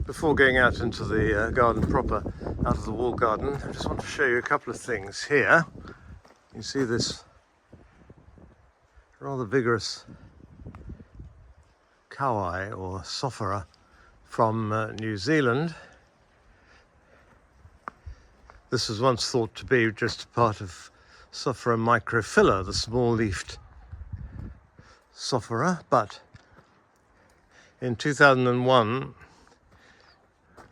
Before going out into the garden proper, out of the wall garden, I just want to show you a couple of things here. You see this rather vigorous kauai or sophora from New Zealand. This was once thought to be just a part of Sophora microphylla, the small-leafed sophora, but in 2001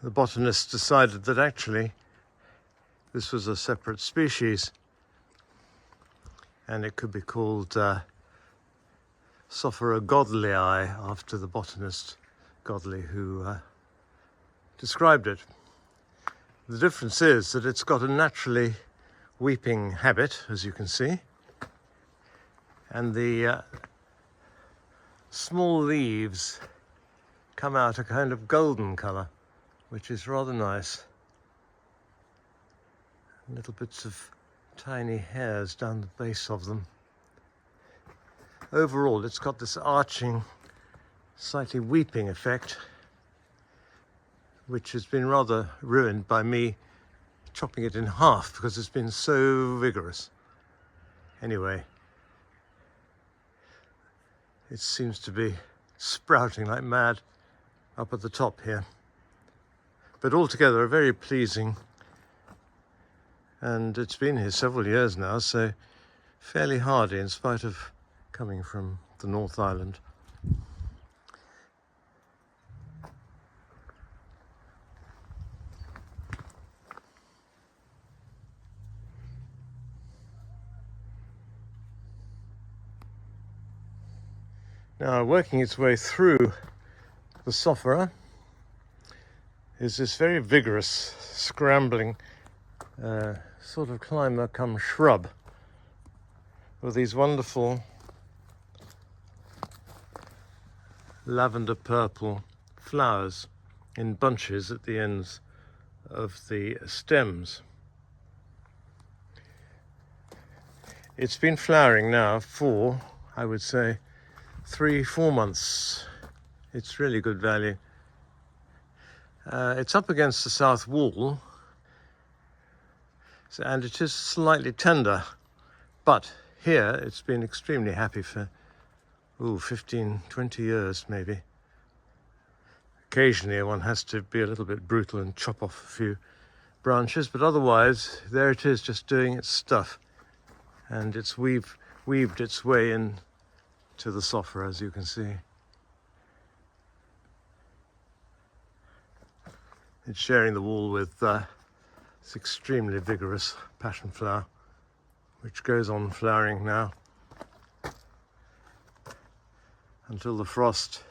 the botanists decided that actually this was a separate species and it could be called Sophora godleyi, after the botanist Godley who described it. The difference is that it's got a naturally weeping habit, as you can see, and the small leaves come out a kind of golden colour, which is rather nice. Little bits of tiny hairs down the base of them. Overall, it's got this arching, slightly weeping effect, which has been rather ruined by me chopping it in half because it's been so vigorous. Anyway, it seems to be sprouting like mad up at the top here. But altogether a very pleasing, and it's been here several years now, so fairly hardy in spite of coming from the North Island. Now, working its way through the sophora is this very vigorous, scrambling sort of climber come shrub with these wonderful lavender purple flowers in bunches at the ends of the stems. It's been flowering now for, I would say, 3-4 months. It's really good value. It's up against the south wall, and it is slightly tender, but here it's been extremely happy for 15-20 years maybe. Occasionally one has to be a little bit brutal and chop off a few branches, but otherwise there it is, just doing its stuff, and it's weaved its way in to the sophora, as you can see. It's sharing the wall with this extremely vigorous passion flower, which goes on flowering now until the frost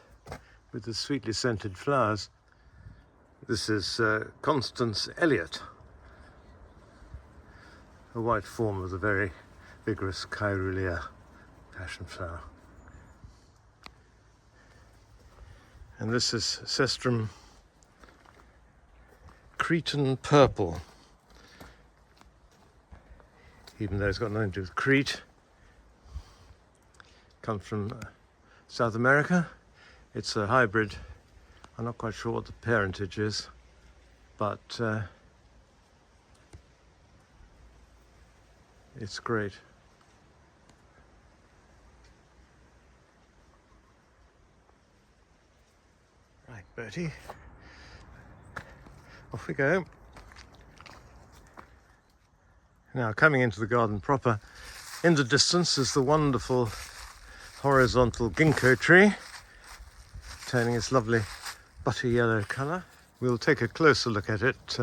with the sweetly scented flowers. This is Constance Elliot, a white form of the very vigorous Camellia passion flower. And this is Cestrum Cretan purple, even though it's got nothing to do with Crete. Comes from South America. It's a hybrid. I'm not quite sure what the parentage is, but it's great. Right, Bertie. Off we go. Now, coming into the garden proper, in the distance is the wonderful horizontal ginkgo tree, turning its lovely butter yellow colour. We'll take a closer look at it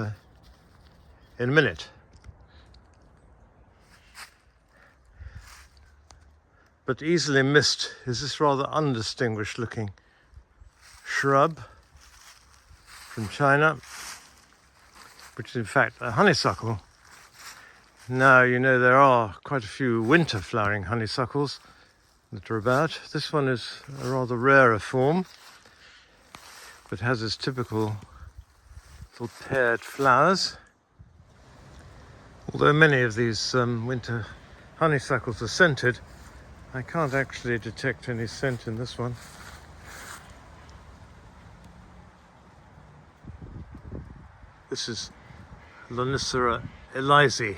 in a minute. But easily missed is this rather undistinguished looking shrub from China, which is in fact a honeysuckle. Now, you know, there are quite a few winter flowering honeysuckles that are about. This one is a rather rarer form, but has its typical little paired flowers. Although many of these winter honeysuckles are scented, I can't actually detect any scent in this one. This is Lonicera elysii.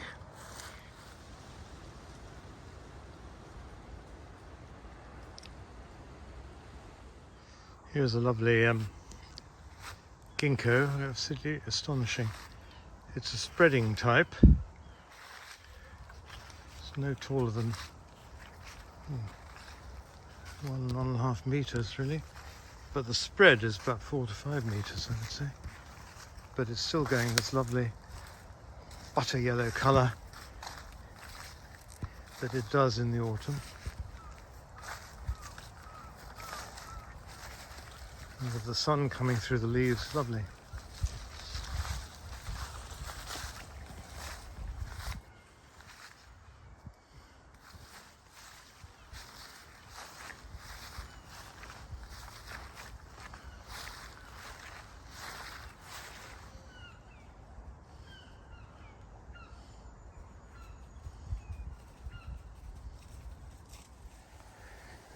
Here's a lovely ginkgo, absolutely astonishing. It's a spreading type. It's no taller than 1.5 meters really, but the spread is about 4 to 5 meters, I would say. But it's still going this lovely butter yellow colour that it does in the autumn. And with the sun coming through the leaves, lovely.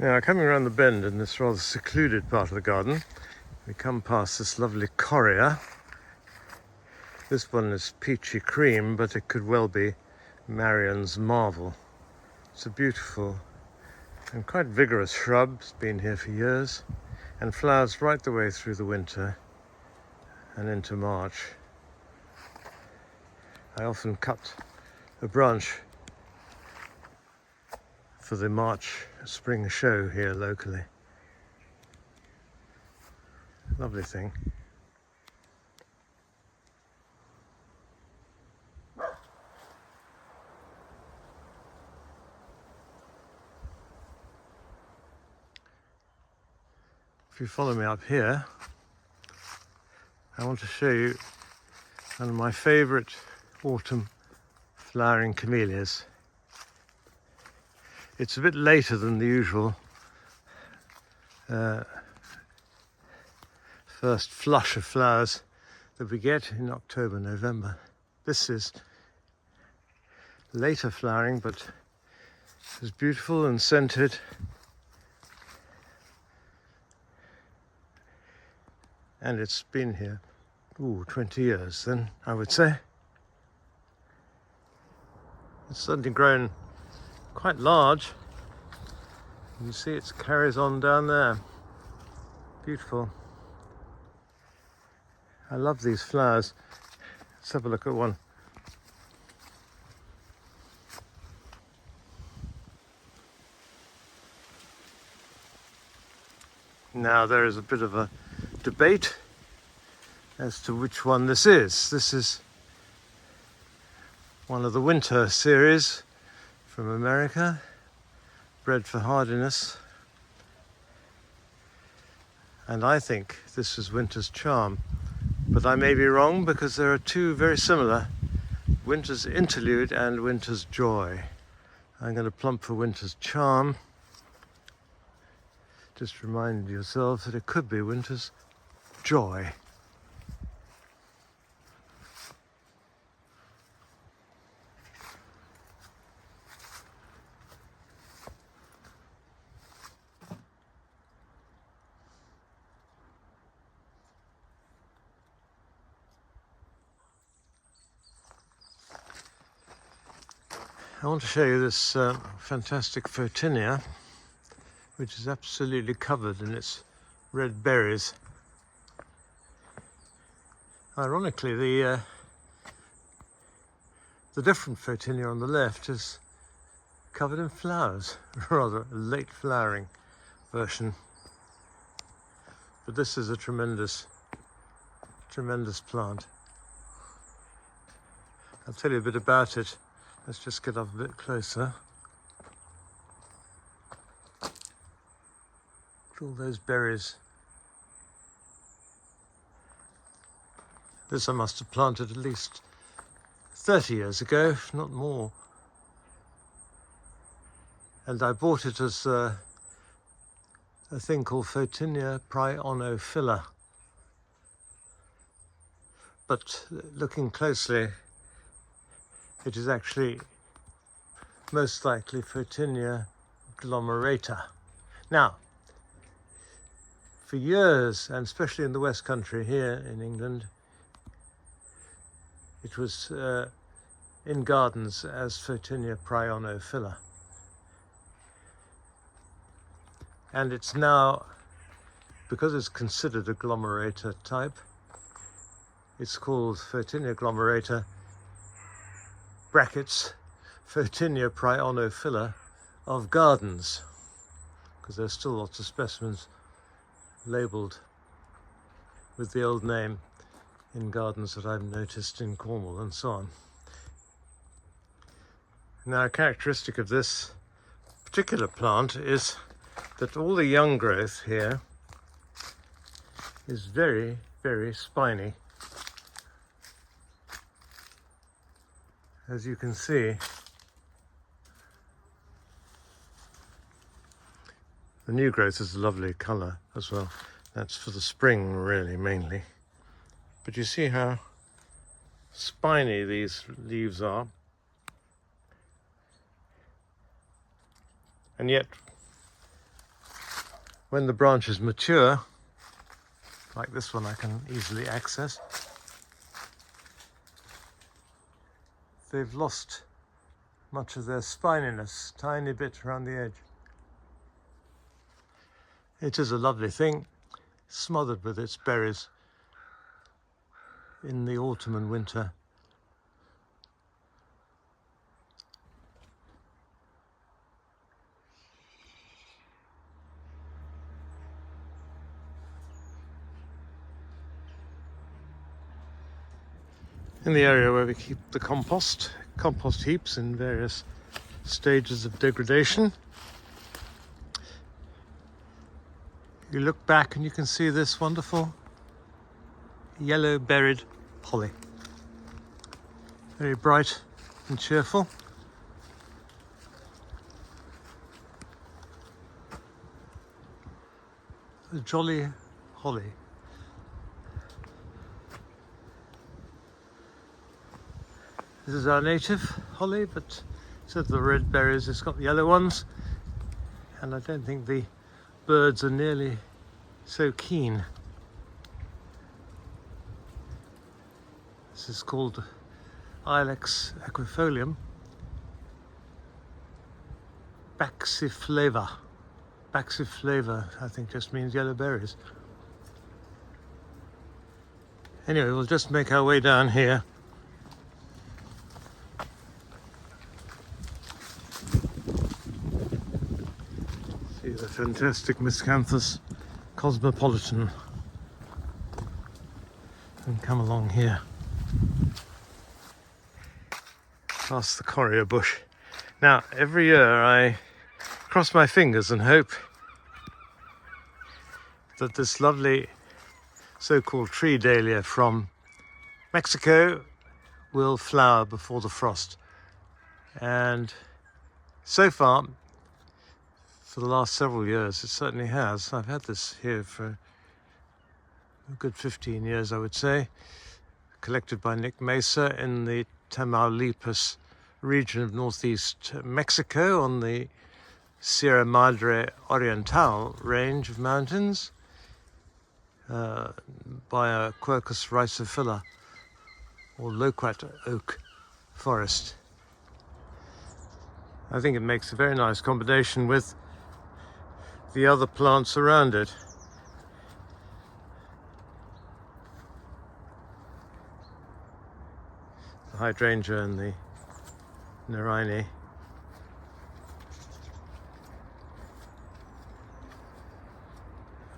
Now, coming around the bend in this rather secluded part of the garden, we come past this lovely Correa. This one is peachy cream, but it could well be Marion's Marvel. It's a beautiful and quite vigorous shrub. It's been here for years and flowers right the way through the winter and into March. I often cut a branch for the March spring show here locally. Lovely thing. If you follow me up here, I want to show you one of my favourite autumn flowering camellias. It's a bit later than the usual first flush of flowers that we get in October, November. This is later flowering, but it's beautiful and scented. And it's been here, 20 years then, I would say. It's suddenly grown quite large. You see it carries on down there. Beautiful. I love these flowers. Let's have a look at one. Now there is a bit of a debate as to which one this is. This is one of the winter series from America, bred for hardiness. And I think this is Winter's Charm. But I may be wrong because there are two very similar, Winter's Interlude and Winter's Joy. I'm going to plump for Winter's Charm. Just remind yourself that it could be Winter's Joy. I want to show you this fantastic Photinia, which is absolutely covered in its red berries. Ironically, the different Photinia on the left is covered in flowers, rather a late flowering version. But this is a tremendous plant. I'll tell you a bit about it. Let's just get up a bit closer. Look at all those berries. This I must have planted at least 30 years ago, if not more. And I bought it as a thing called Photinia prionophila. But looking closely, it is actually most likely Photinia glomerata. Now, for years, and especially in the West Country here in England, It was in gardens as Photinia prionophylla. And it's now, because it's considered a glomerator type, it's called Photinia glomerator brackets Photinia prionophylla of gardens, because there's still lots of specimens labelled with the old name in gardens that I've noticed in Cornwall and so on. Now, a characteristic of this particular plant is that all the young growth here is very, very spiny. As you can see, the new growth is a lovely colour as well. That's for the spring, really, mainly. But you see how spiny these leaves are. And yet, when the branches mature, like this one I can easily access, they've lost much of their spininess, tiny bit around the edge. It is a lovely thing, smothered with its berries in the autumn and winter. In the area where we keep the compost heaps in various stages of degradation. You look back and you can see this wonderful yellow berried holly. Very bright and cheerful. A jolly holly. This is our native holly, but instead of the red berries, it's got the yellow ones. And I don't think the birds are nearly so keen. This is called Ilex equifolium baxiflava. Baxiflava, I think, just means yellow berries. Anyway, we'll just make our way down here. See the fantastic Miscanthus cosmopolitan, and come along here past the Correa bush. Now, every year I cross my fingers and hope that this lovely so-called tree dahlia from Mexico will flower before the frost. And so far, for the last several years, it certainly has. I've had this here for a good 15 years, I would say, collected by Nick Mesa in the Tamaulipas region of northeast Mexico on the Sierra Madre Oriental range of mountains by a Quercus rhizophila or loquat oak forest. I think it makes a very nice combination with the other plants around it. The hydrangea and the narine.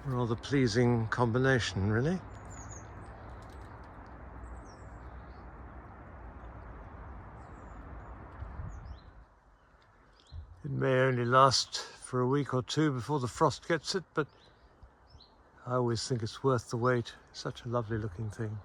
A rather pleasing combination, really. It may only last for a week or two before the frost gets it, but I always think it's worth the wait. Such a lovely looking thing.